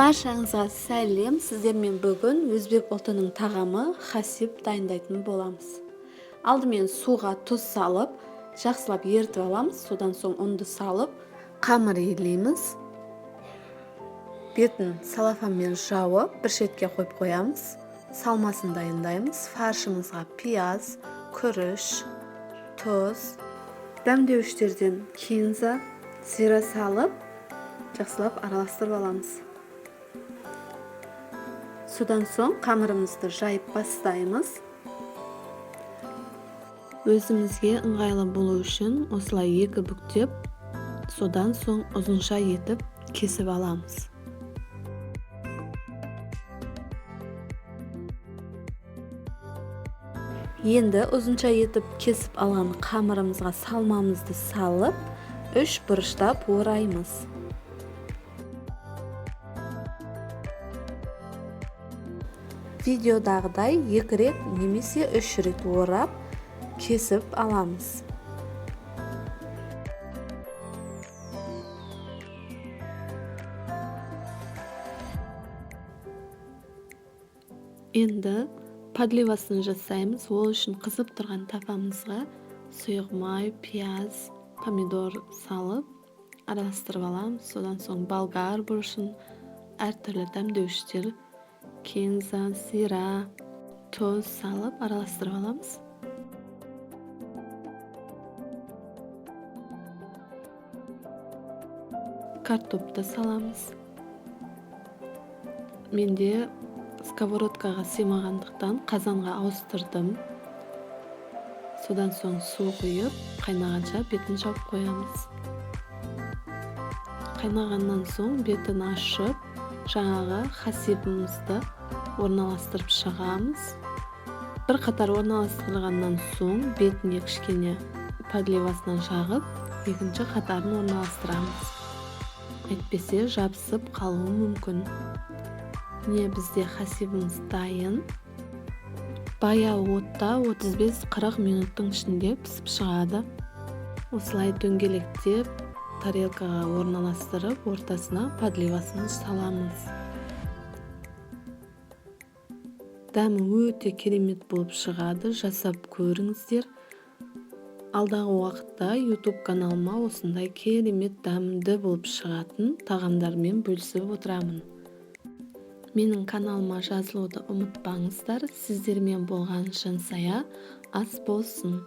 Баршаңызға сәлем. Сіздермен бүгін өзбек ұлтының тағамы хасиб дайындайтын боламыз. Алдымен суға тұз салып, жақсылап ертіп аламыз. Содан соң ұнды салып, қамыр елейміз. Бетін салафанмен жауып, бір шетке қойып қоямыз. Салмасын дайындаймыз. Фаршымызға пияз, күріш, тұз, дәмдеуіштерден кинза, зира салып, жақсылап араластырып аламыз. Содан соң қамырымызды жайып бастаймыз. Өзімізге ыңғайлы болу үшін осылай екі бүктеп, содан соң ұзынша етіп кесіп аламыз. Енді ұзынша етіп кесіп алған қамырымызға салмамызды салып, 3 бұрыштап ораймыз. Видеодағыдай 2 рет немесе 3 рет орап, кесіп аламыз. Енді подливасын жасаймыз. Ол үшін қызып тұрған тапамызға сұйық май, пияз, помидор салып, араластырып аламыз. Содан соң болгар бұрышын, әртүрлі дәмдеуіштер, кинза, зира, тұз салып араластырып аламыз. Картопты саламыз. Менде сковородкаға сыймағандықтан қазанға ауыстырдым. Содан соң су құйып, қайнағанша бетін жауып қоямыз. Қайнағаннан соң бетін ашып, жаңағы хасибімізді орналастырып шығамыз. Бір қатар орналастырғаннан соң бетіне кішкене подливасынан жағып, екінші қатарын орналастырамыз. Әйтпесе жабысып қалуы мүмкін. Міне бізде хасибіміз дайын. Баяу отта 35-40 минуттың ішінде пісіп шығады. Осылай дөңгелектеп, тарелкаға орналастырып, ортасына подливасын саламыз. Дәмі өте керемет болып шығады, жасап көріңіздер. Алдағы уақытта YouTube каналыма осындай керемет дәмді болып шығатын тағамдармен бөлісіп отырамын. Менің каналыма жазылуды ұмытпаңыздар. Сіздермен болған жансая ас болсын.